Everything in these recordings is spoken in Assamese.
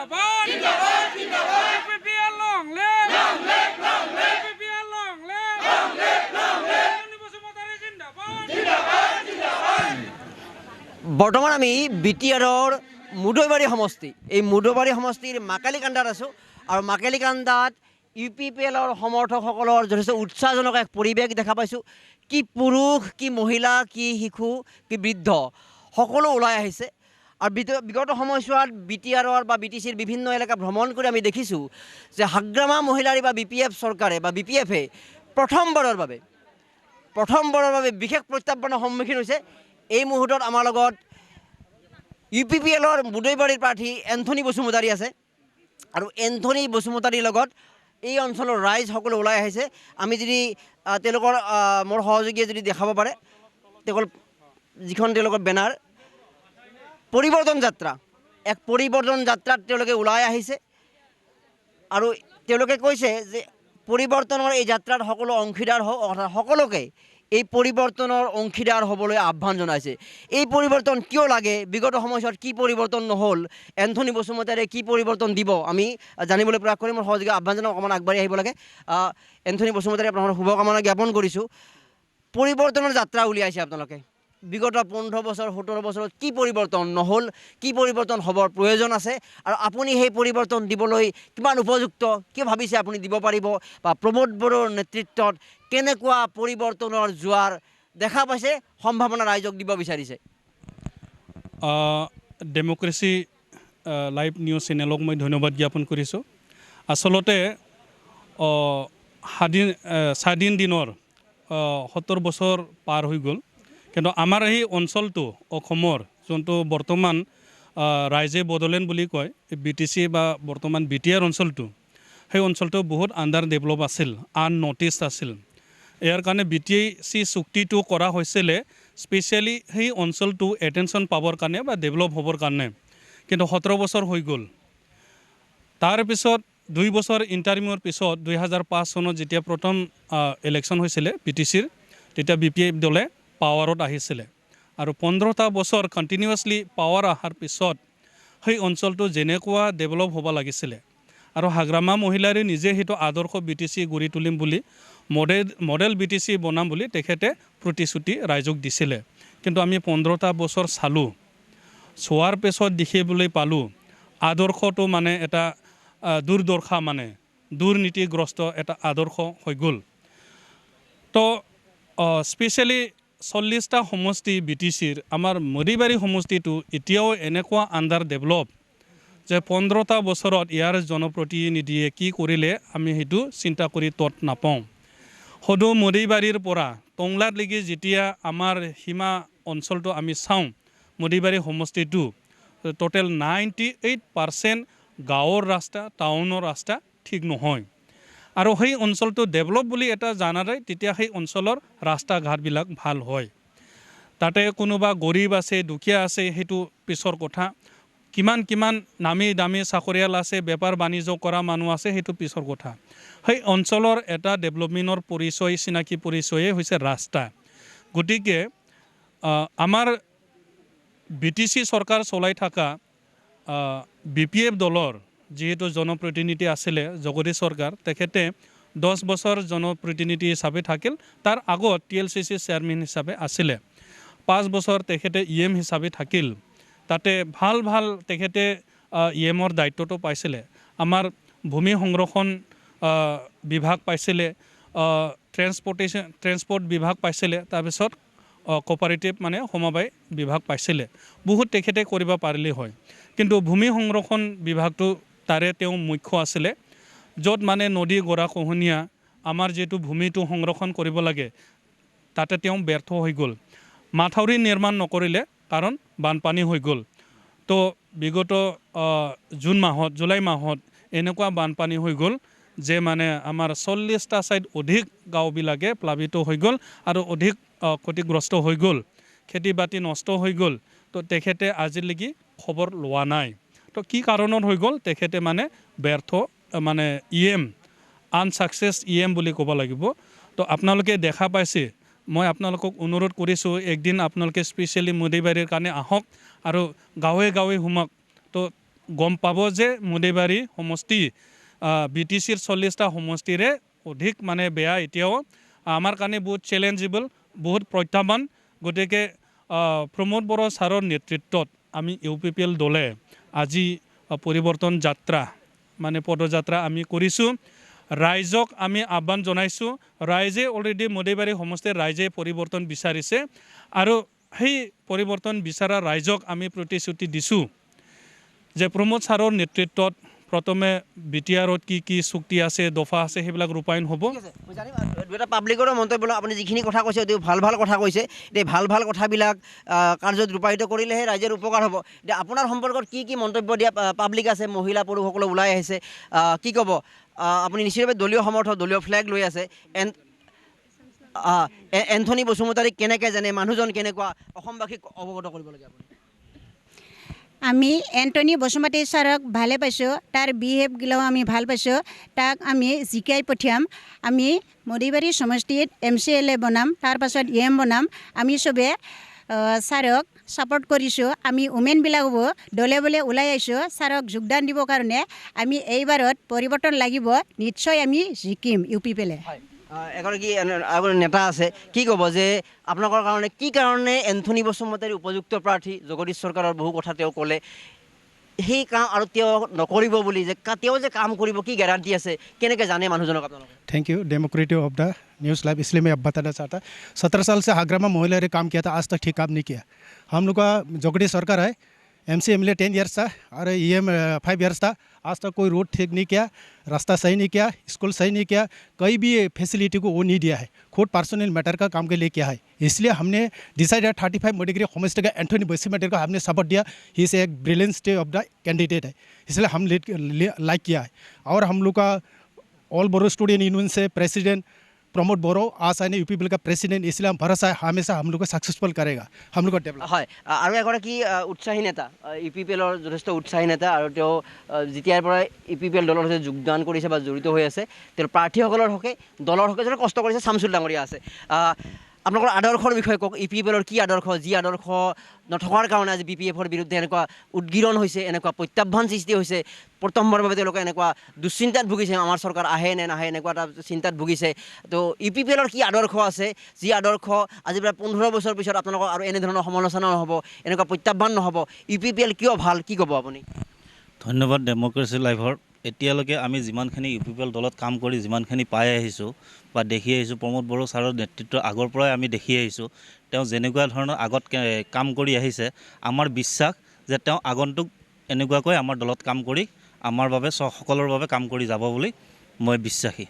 जिंदाबाद जिंदाबाद जिंदाबाद UPPL long live UPPL long live Anthony Basumatary जिंदाबाद जिंदाबाद जिंदाबाद বৰ্তমান আমি বিটিআৰৰ মুদৈবাৰী সমষ্টি এই মুদৈবাৰী সমষ্টিৰ মাকালিকান্দাত আছোঁ আৰু মাকালিকান্দাত UPPLৰ সমৰ্থকসকলৰ যথেষ্ট উৎসাহজনক এক পৰিৱেশ দেখা পাইছোঁ কি পুৰুষ কি মহিলা কি শিশু কি বৃদ্ধ সকলো ওলাই আহিছে আৰু বিগত সময়ছোৱাত বিটিআৰৰ বা BTCৰ বিভিন্ন এলেকা ভ্ৰমণ কৰি আমি দেখিছোঁ যে হাগ্ৰামা মহিলাৰী বা BPF চৰকাৰে বা BPFে প্ৰথমবাৰৰ বাবে বিশেষ প্ৰত্যাহ্বানৰ সন্মুখীন হৈছে এই মুহূৰ্তত আমাৰ লগত UPPLৰ মুদৈবাৰীৰ প্ৰাৰ্থী এন্থনী বসুমতাৰী আছে আৰু এন্থনী বসুমতাৰীৰ লগত এই অঞ্চলৰ ৰাইজ সকলো ওলাই আহিছে আমি যদি তেওঁলোকৰ মোৰ সহযোগীয়ে যদি দেখাব পাৰে যিখন তেওঁলোকৰ বেনাৰ পৰিৱৰ্তন যাত্ৰা এক পৰিৱৰ্তন যাত্ৰাত তেওঁলোকে ওলাই আহিছে আৰু তেওঁলোকে কৈছে যে পৰিৱৰ্তনৰ এই যাত্ৰাত সকলো অংশীদাৰ হওক অৰ্থাৎ সকলোকে এই পৰিৱৰ্তনৰ অংশীদাৰ হ'বলৈ আহ্বান জনাইছে এই পৰিৱৰ্তন কিয় লাগে বিগত সময়ছোৱাত কি পৰিৱৰ্তন নহ'ল এন্থনী বসুমতাৰীয়ে কি পৰিৱৰ্তন দিব আমি জানিবলৈ প্ৰয়াস কৰিম মোৰ সহযোগী আহ্বান জনাওক অকণমান আগবাঢ়ি আহিব লাগে এন্থনী বসুমতাৰী আপোনালোকৰ শুভকামনা জ্ঞাপন কৰিছোঁ পৰিৱৰ্তনৰ যাত্ৰা উলিয়াইছে আপোনালোকে বিগত 15 বছৰ 17 বছৰত কি পৰিৱৰ্তন নহ'ল কি পৰিৱৰ্তন হ'বৰ প্ৰয়োজন আছে আৰু আপুনি সেই পৰিৱৰ্তন দিবলৈ কিমান উপযুক্ত কি ভাবিছে আপুনি দিব পাৰিব বা প্ৰমোদ বড়োৰ নেতৃত্বত কেনেকুৱা পৰিৱৰ্তনৰ জোৱাৰ দেখা পাইছে সম্ভাৱনা ৰাইজক দিব বিচাৰিছে ডেমক্ৰেসি লাইভ নিউজ চেনেলক মই ধন্যবাদ জ্ঞাপন কৰিছোঁ আচলতে স্বাধীন দিনৰ 70 বছৰ পাৰ হৈ গ'ল কিন্তু আমাৰ এই অঞ্চলটো অসমৰ যোনটো বৰ্তমান ৰাইজে বড়োলেণ্ড বুলি কয় BTC বা বৰ্তমান BTR অঞ্চলটো সেই অঞ্চলটো বহুত আণ্ডাৰ ডেভেলপ আছিল আননটিছড আছিল ইয়াৰ কাৰণে BTC চুক্তিটো কৰা হৈছিলে স্পেচিয়েলি সেই অঞ্চলটো এটেনশ্যন পাবৰ কাৰণে বা ডেভেলপ হ'বৰ কাৰণে কিন্তু 17 বছৰ হৈ গ'ল তাৰপিছত 2 বছৰ ইণ্টাৰিমৰ পিছত 2005 চনত যেতিয়া প্ৰথম ইলেকশ্যন হৈছিলে BTCৰ তেতিয়া BPF দলে পাৱাৰত আহিছিলে আৰু 15টা বছৰ কণ্টিনিউৱাছলি পাৱাৰ অহাৰ পিছত সেই অঞ্চলটো যেনেকুৱা ডেভেলপ হ'ব লাগিছিলে আৰু হাগ্ৰামা মহিলাৰে নিজে সেইটো আদৰ্শ BTC গঢ়ি তুলিম বুলি মডেল BTC বনাম বুলি তেখেতে প্ৰতিশ্ৰুতি ৰাইজক দিছিলে কিন্তু আমি 15টা বছৰ চোৱাৰ পিছত দেখিবলৈ পালোঁ আদৰ্শটো মানে এটা দুৰ্দশা মানে দুৰ্নীতিগ্ৰস্ত এটা আদৰ্শ হৈ গ'ল তো স্পেচিয়েলি 40টা সমষ্টি BTCৰ আমাৰ মুদৈবাৰী সমষ্টিটো এতিয়াও এনেকুৱা আণ্ডাৰ ডেভেলপ যে 15টা বছৰত ইয়াৰ জনপ্ৰতিনিধিয়ে কি কৰিলে আমি সেইটো চিন্তা কৰি তত নাপাওঁ সদৌ মুদৈবাৰীৰ পৰা টংলালৈকে যেতিয়া আমাৰ সীমা অঞ্চলটো আমি চাওঁ মুদৈবাৰী সমষ্টিটো টোটেল 98% গাঁৱৰ ৰাস্তা টাউনৰ ৰাস্তা ঠিক নহয় আৰু সেই অঞ্চলটো ডেভেলপ বুলি এটা জানা যায় তেতিয়া সেই অঞ্চলৰ ৰাস্তা ঘাটবিলাক ভাল হয় তাতে কোনোবা গৰীব আছে দুখীয়া আছে সেইটো পিছৰ কথা কিমান নামী দামী চাকৰিয়াল আছে বেপাৰ বাণিজ্য কৰা মানুহ আছে সেইটো পিছৰ কথা সেই অঞ্চলৰ এটা ডেভেলপমেণ্টৰ পৰিচয় চিনাকি পৰিচয়ে হৈছে ৰাস্তা গতিকে আমাৰ BTC চৰকাৰ চলাই থকা BPF দলৰ যেহেতু জনপ্ৰতিনিধি আছিলে জগদীশ চৰকাৰ তেখেতে 10 বছৰ জনপ্ৰতিনিধি হিচাপে থাকিল তাৰ আগত TLCC চেয়াৰমেন হিচাপে আছিলে 5 বছৰ তেখেতে EM হিচাপে থাকিল তাতে ভাল তেখেতে EMৰ দায়িত্বটো পাইছিলে আমাৰ ভূমি সংৰক্ষণ বিভাগ পাইছিলে ট্ৰেন্সপৰ্ট বিভাগ পাইছিলে তাৰপিছত কোঅপাৰেটিভ মানে সমবায় বিভাগ পাইছিলে বহুত তেখেতে কৰিব পাৰিলে হয় কিন্তু ভূমি সংৰক্ষণ বিভাগটো তাৰে তেওঁ মুখ্য আছিলে য'ত মানে নদী গৰাখহনীয়া আমাৰ যেটো ভূমিটো সংৰক্ষণ কৰিব লাগে তাতে তেওঁ ব্যৰ্থ হৈ গ'ল মাথাউৰি নিৰ্মাণ নকৰিলে কাৰণ বানপানী হৈ গ'ল তো বিগত জুলাই মাহত এনেকুৱা বানপানী হৈ গ'ল যে মানে আমাৰ 40টা সাইড অধিক গাঁওবিলাকে প্লাবিত হৈ গ'ল আৰু অধিক ক্ষতিগ্ৰস্ত হৈ গ'ল খেতি বাতি নষ্ট হৈ গ'ল তো তেখেতে আজিলৈকে খবৰ লোৱা নাই তো কি কাৰণত হৈ গ'ল তেখেতে মানে ব্যৰ্থ মানে আনসাকসেস বুলি ক'ব লাগিব তো আপোনালোকে দেখা পাইছে মই আপোনালোকক অনুৰোধ কৰিছোঁ একদিন আপোনালোকে স্পেচিয়েলি মুদৈবাৰীৰ কাৰণে আহক আৰু গাঁৱে গাঁৱে ঘুমক তো গম পাব যে মুদেবাৰী সমষ্টি BTCৰ 40টা সমষ্টিৰে অধিক মানে বেয়া এতিয়াও আমাৰ কাৰণে বহুত চেলেঞ্জেবল বহুত প্ৰত্যাহ্বান গতিকে প্ৰমোদ বড়ো ছাৰৰ নেতৃত্বত আমি UPPL দলে আজি পৰিৱৰ্তন যাত্ৰা মানে পদযাত্ৰা আমি কৰিছোঁ ৰাইজক আমি আহ্বান জনাইছোঁ ৰাইজে অলৰেডি মুদেবাৰী সমষ্টিৰ ৰাইজে পৰিৱৰ্তন বিচাৰিছে আৰু সেই পৰিৱৰ্তন বিচৰা ৰাইজক আমি প্ৰতিশ্ৰুতি দিছোঁ যে প্ৰমোদ ছাৰৰ নেতৃত্বত প্ৰথমে BTRত কি চুক্তি আছে দফা আছে সেইবিলাক ৰূপায়ণ হ'ব দুটা পাব্লিকৰো মন্তব্য আপুনি যিখিনি কথা কৈছে অতি ভাল কথা কৈছে এই ভাল কথাবিলাক কাৰ্যত ৰূপায়িত কৰিলেহে ৰাইজৰ উপকাৰ হ'ব এতিয়া আপোনাৰ সম্পৰ্কত কি মন্তব্য দিয়া পাব্লিক আছে মহিলা পুৰুষসকলে ওলাই আহিছে কি ক'ব আপুনি নিশ্চিতভাৱে দলীয় সমৰ্থক দলীয় ফ্লেগ লৈ আছে এন্থনী বসুমতাৰীক কেনেকৈ জানে মানুহজন কেনেকুৱা অসমবাসীক অৱগত কৰিব লাগে আপুনি আমি এন্থনী বসুমতী ছাৰক ভালে পাইছোঁ তাৰ বিহেভগিলাও আমি ভাল পাইছোঁ তাক আমি জিকাই পঠিয়াম আমি মুদেবাৰী সমষ্টিত MCLA বনাম তাৰ পাছত EM বনাম আমি চবে ছাৰক ছাপোৰ্ট কৰিছোঁ আমি উমেনবিলাকো দলে বলে ওলাই আহিছোঁ ছাৰক যোগদান দিবৰ কাৰণে আমি এইবাৰত পৰিৱৰ্তন লাগিব নিশ্চয় আমি জিকিম UPPL এগৰাকী নেতা আছে কি ক'ব যে আপোনালোকৰ কাৰণে কি কাৰণে এন্থনী বসুমতাৰী উপযুক্ত প্ৰাৰ্থী জগদীশ চৰকাৰৰ বহু কথা তেওঁ ক'লে সেই কাম আৰু তেওঁ নকৰিব বুলি যে তেওঁ যে কাম কৰিব কি গ্যাৰাণ্টি আছে কেনেকৈ জানে মানুহজনক আপোনালোকে thank you democratic of the news live इसलिए मैं अब बताना चाहता 17 साल से आगरा में महिला ने काम किया था आज तक ठीक काम नहीं किया हम लोग का जगदीश सरकार है MCLA 10 ईयर्स था और EM 5 ईयर्स था आज तक कोई रोड ठीक नहीं किया रास्ता सही नहीं किया स्कूल सही नहीं किया कोई भी फैसिलिटी को वो नहीं दिया है खुद पर्सनल मैटर का काम के लिए किया है इसलिए हमने डिसाइडेड 35 मुदेबारी होमस्टे का एंथनी बसुमतारी को हमने सपोर्ट दिया ही इज़ एक brilliant stay of the candidate है इसलिए हम लाइक किया है और हम लोग का ऑल बोरो स्टूडेंट यूनियन से प्रेसिडेंट प्रमोद बोरो आज आने UPPL का प्रेसिडेंट इसलिए हम भरोसा है हमेशा हम लोग को सक्सेसफुल करेगा हम लोग को डेवलप হয় আৰু এগৰাকী উৎসাহী নেতা UPPLৰ যথেষ্ট উৎসাহী নেতা আৰু তেওঁ যেতিয়াৰ পৰা UPPL দলৰ সৈতে যোগদান কৰিছে বা জড়িত হৈ আছে তেওঁ প্ৰাৰ্থীসকলৰ হকে দলৰ হকে যেন কষ্ট কৰিছে শামছুল ডাঙৰীয়া আছে আপোনালোকৰ আদৰ্শৰ বিষয়ে কওক UPPLৰ কি আদৰ্শ যি আদৰ্শ নথকাৰ কাৰণে আজি BPFৰ বিৰুদ্ধে এনেকুৱা উদ্গীৰণ হৈছে এনেকুৱা প্ৰত্যাহ্বান সৃষ্টি হৈছে প্ৰথমবাৰৰ বাবে তেওঁলোকে এনেকুৱা দুশ্চিন্তাত ভুগিছে আমাৰ চৰকাৰ আহে নে নাহে এনেকুৱা এটা চিন্তাত ভুগিছে তো UPPLৰ কি আদৰ্শ আছে যি আদৰ্শ আজি প্ৰায় 15 বছৰ পিছত আপোনালোকৰ আৰু এনেধৰণৰ সমালোচনা নহ'ব এনেকুৱা প্ৰত্যাহ্বান নহ'ব UPPL কিয় ভাল কি ক'ব আপুনি ধন্যবাদ ডেমক্ৰেচি লাইভৰ এতিয়ালৈকে আমি যিমানখিনি UPPL দলত কাম কৰি যিমানখিনি পাই আহিছোঁ বা দেখি আহিছোঁ প্ৰমোদ বড়ো ছাৰৰ নেতৃত্ব আগৰ পৰাই আমি দেখি আহিছোঁ তেওঁ যেনেকুৱা ধৰণৰ আগত কাম কৰি আহিছে আমাৰ বিশ্বাস যে তেওঁ আগন্তুক এনেকুৱাকৈ আমাৰ দলত কাম কৰি আমাৰ বাবে সকলৰ বাবে কাম কৰি যাব বুলি মই বিশ্বাসী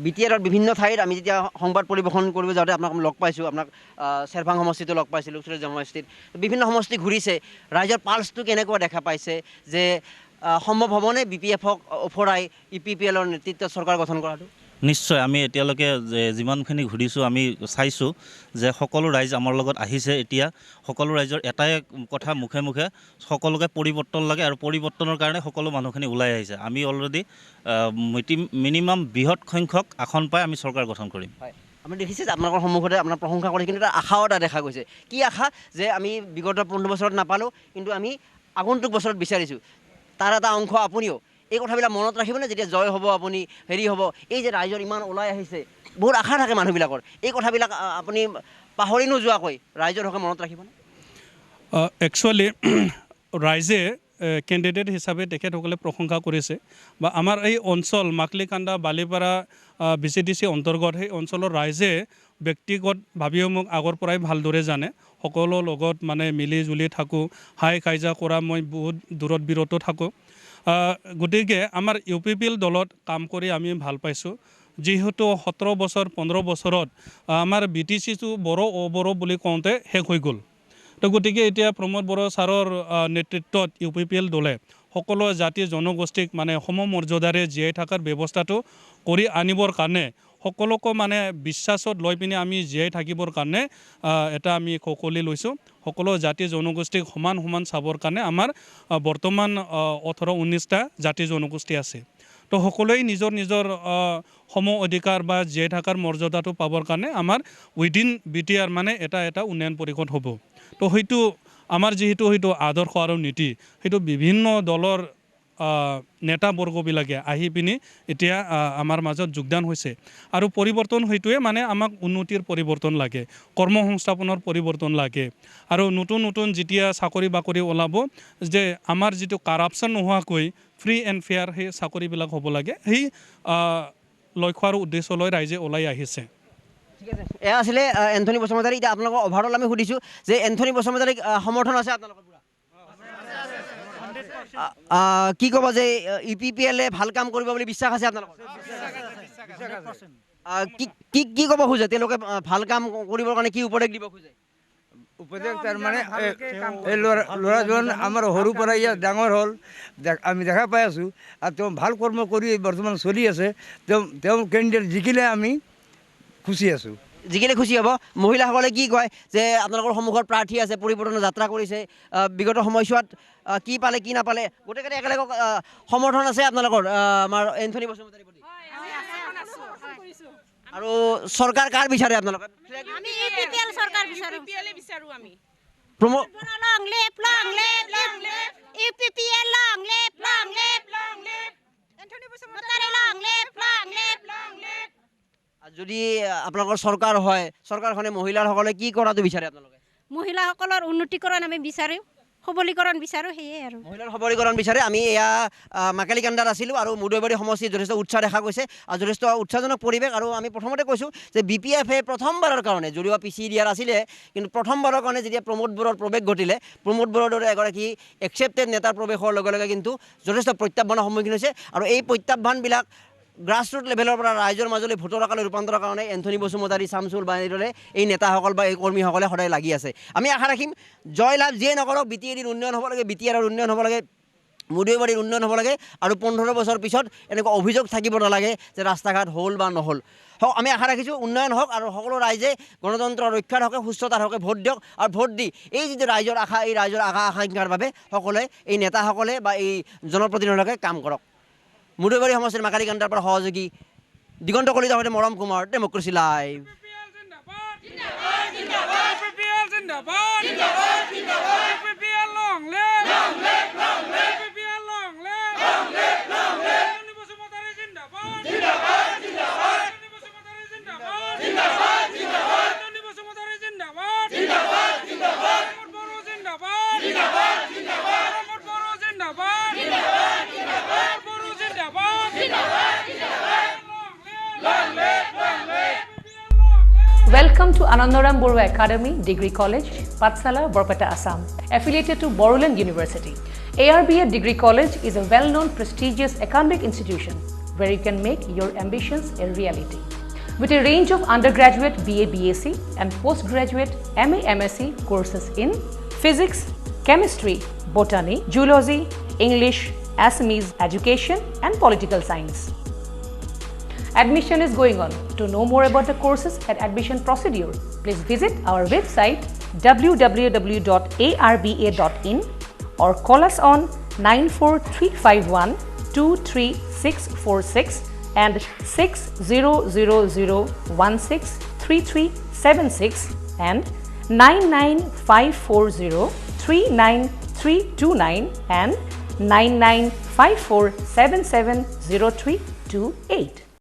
BTRৰ বিভিন্ন ঠাইত আমি যেতিয়া সংবাদ পৰিৱেশন কৰিব যাওঁতে আপোনাক লগ পাইছোঁ আপোনাক চেৰভাং সমষ্টিতো লগ পাইছিলোঁ উত্তৰ সমষ্টিত বিভিন্ন সমষ্টি ঘূৰিছে ৰাইজৰ পালছটো কেনেকুৱা দেখা পাইছে যে সম্ভৱ হ'বনে BPFক ওফৰাই UPPLৰ নেতৃত্বত চৰকাৰ গঠন কৰাটো নিশ্চয় আমি এতিয়ালৈকে যিমানখিনি ঘূৰিছোঁ আমি চাইছোঁ যে সকলো ৰাইজ আমাৰ লগত আহিছে এতিয়া সকলো ৰাইজৰ এটাই কথা মুখে মুখে সকলোকে পৰিৱৰ্তন লাগে আৰু পৰিৱৰ্তনৰ কাৰণে সকলো মানুহখিনি ওলাই আহিছে আমি অলৰেডি মিনিমাম বৃহৎ সংখ্যক আসন পাই আমি চৰকাৰ গঠন কৰিম হয় আমি দেখিছে যে আপোনালোকৰ সন্মুখতে আপোনাৰ প্ৰশংসা কৰি কিন্তু এটা আশাও এটা দেখা গৈছে কি আশা যে আমি বিগত 15 বছৰত নাপালোঁ কিন্তু আমি আগন্তুক বছৰত বিচাৰিছোঁ তাৰ এটা অংশ আপুনিও এই কথাবিলাক মনত ৰাখিবনে যেতিয়া জয় হ'ব আপুনি হেৰি হ'ব এই যে ৰাইজৰ ইমান ওলাই আহিছে বহুত আশা থাকে মানুহবিলাকৰ এই কথাবিলাক আপুনি পাহৰি নোযোৱাকৈ ৰাইজৰ হকে মনত ৰাখিবনে একচুৱেলি ৰাইজে কেণ্ডিডেট হিচাপে তেখেতসকলে প্ৰশংসা কৰিছে বা আমাৰ এই অঞ্চল মাকলিকান্দা বালিপাৰা BCDC অন্তৰ্গত সেই অঞ্চলৰ ৰাইজে ব্যক্তিগতভাৱেও মোক আগৰ পৰাই ভালদৰে জানে সকলো লগত মানে মিলি জুলি থাকোঁ হাই কাইজা কৰা মই বহুত দূৰত বিৰত থাকোঁ গতিকে আমাৰ UPPL দলত কাম কৰি আমি ভাল পাইছোঁ যিহেতু 17 বছৰ 15 বছৰত আমাৰ BTCটো বড়ো অবড়ো বুলি কওঁতে শেষ হৈ গ'ল তো গতিকে এতিয়া প্ৰমোদ বড়ো ছাৰৰ নেতৃত্বত UPPL দলে সকলো জাতি জনগোষ্ঠীক মানে সমমৰ্যাদাৰে জীয়াই থকাৰ ব্যৱস্থাটো কৰি আনিবৰ কাৰণে সকলোকে মানে বিশ্বাসত লৈ পিনে আমি জীয়াই থাকিবৰ কাৰণে এটা আমি সকলে লৈছোঁ সকলো জাতি জনগোষ্ঠীক সমান সমান চাবৰ কাৰণে আমাৰ বৰ্তমান 18-19টা জাতি জনগোষ্ঠী আছে তো সকলোৱে নিজৰ নিজৰ সম অধিকাৰ বা জীয়াই থকাৰ মৰ্যাদাটো পাবৰ কাৰণে আমাৰ উইদিন BTR মানে এটা উন্নয়ন পৰিষদ হ'ব তো হয়তো আমাৰ যিহেতু সেইটো আদৰ্শ আৰু নীতি সেইটো বিভিন্ন দলৰ নেতাবৰ্গবিলাকে আহি পিনি এতিয়া আমাৰ মাজত যোগদান হৈছে আৰু পৰিৱৰ্তন সেইটোৱে মানে আমাক উন্নতিৰ পৰিৱৰ্তন লাগে কৰ্মসংস্থাপনৰ পৰিৱৰ্তন লাগে আৰু নতুন নতুন যেতিয়া চাকৰি বাকৰি ওলাব যে আমাৰ যিটো কাৰাপশ্যন নোহোৱাকৈ ফ্ৰী এণ্ড ফেয়াৰ সেই চাকৰিবিলাক হ'ব লাগে সেই লক্ষ্য আৰু উদ্দেশ্য লৈ ৰাইজে ওলাই আহিছে ঠিক আছে এয়া আছিলে এন্থনী বসুমতাৰী এতিয়া আপোনালোকৰ অভাৰঅল আমি সুধিছোঁ যে এন্থনী বসুমতাৰীক সমৰ্থন আছে আপোনালোকৰ পুৰা কি ক'ব যে UPPL ভাল কাম কৰিব বুলি বিশ্বাস আছে আপোনালোকৰ কি ক'ব খোজে তেওঁলোকে ভাল কাম কৰিবৰ কাৰণে কি উপদেশ দিব খোজে উপদেশ তাৰমানে এই ল'ৰাজন আমাৰ সৰুৰ পৰা ইয়াত ডাঙৰ হ'ল আমি দেখা পাই আছোঁ আৰু তেওঁ ভাল কৰ্ম কৰি বৰ্তমান চলি আছে তেওঁ কেণ্ডিডেট জিকিলে আমি খুচি আছোঁ জিকিলে খুচি হ'ব মহিলাসকলে কি কয় যে আপোনালোকৰ সন্মুখত প্ৰাৰ্থী আছে পৰিৱৰ্তনৰ যাত্ৰা কৰিছে বিগত সময়ছোৱাত কি পালে কি নাপালে গোটেইকেইটা একেলগে সমৰ্থন আছে আপোনালোকৰ আমাৰ এন্থনী বসুমতাৰীৰ প্ৰতি আৰু চৰকাৰ কাৰ বিচাৰে আপোনালোকে আমি UPPL চৰকাৰ বিচাৰো আমি Pramod long live UPPL long live Anthony Basumatary long live যদি আপোনালোকৰ চৰকাৰ হয় চৰকাৰখনে মহিলাসকলে কি কৰাটো বিচাৰে আপোনালোকে মহিলাসকলৰ উন্নতিকৰণ আমি বিচাৰোঁ সবলীকৰণ বিচাৰোঁ সেয়ে আৰু মহিলাৰ সবলীকৰণ বিচাৰে আমি এয়া মাকালিকান্দাত আছিলোঁ আৰু মুদৈবাৰী সমষ্টিত যথেষ্ট উৎসাহ দেখা গৈছে আৰু যথেষ্ট উৎসাহজনক পৰিৱেশ আৰু আমি প্ৰথমতে কৈছোঁ যে BPF-এ প্ৰথমবাৰৰ কাৰণে যদিও পিছি দিয়াৰ আছিলে কিন্তু প্ৰথমবাৰৰ কাৰণে যেতিয়া প্ৰমোদ বড়োৰ প্ৰৱেশ ঘটিলে প্ৰমোদ বড়োৰ দৰে এগৰাকী একচেপ্টেড নেতাৰ প্ৰৱেশৰ লগে লগে কিন্তু যথেষ্ট প্ৰত্যাহ্বানৰ সন্মুখীন হৈছে আৰু এই প্ৰত্যাহ্বানবিলাক গ্ৰাছৰুট লেভেলৰ পৰা ৰাইজৰ মাজলৈ ভোটৰ আকাৰলৈ ৰূপান্তৰৰ কাৰণে এন্থনী বসুমতাৰী শামছুল বাহিনীৰ দৰে এই নেতাসকল বা এই কৰ্মীসকলে সদায় লাগি আছে আমি আশা ৰাখিম জয়লাভ যিয়ে নকৰক BTADৰ উন্নয়ন হ'ব লাগে BTRৰ উন্নয়ন হ'ব লাগে মুদৈবাৰীৰ উন্নয়ন হ'ব লাগে আৰু 15 বছৰ পিছত এনেকুৱা অভিযোগ থাকিব নালাগে যে ৰাস্তা ঘাট হ'ল বা নহ'ল আমি আশা ৰাখিছোঁ উন্নয়ন হওক আৰু সকলো ৰাইজে গণতন্ত্ৰ ৰক্ষাৰ হকে সুস্থতাৰ হকে ভোট দিয়ক আৰু ভোট দি এই যিটো ৰাইজৰ আশা এই ৰাইজৰ আকাংক্ষাৰ বাবে সকলোৱে এই নেতাসকলে বা এই জনপ্ৰতিনিধিসকলে কাম কৰক মুদৈবাৰী সমষ্টিৰ মাকালিকান্দাৰ পৰা সহযোগী দিগন্ত কলিতাৰ সৈতে মৰম Kumar democracy live Welcome to Anandaram Borua Academy Degree College, Patsala, Borpeta, Assam, affiliated to Boruland University. ARBA Degree College is a well-known prestigious academic institution where you can make your ambitions a reality. With a range of undergraduate BA, BSc and postgraduate MA, MSc courses in physics, chemistry, botany, zoology, English, Assamese education and political science. Admission is going on. To know more about the courses and admission procedure, please visit our website www.arba.in or call us on 94351 23646 and 6000163376 and 99540 39329 and 9954770328.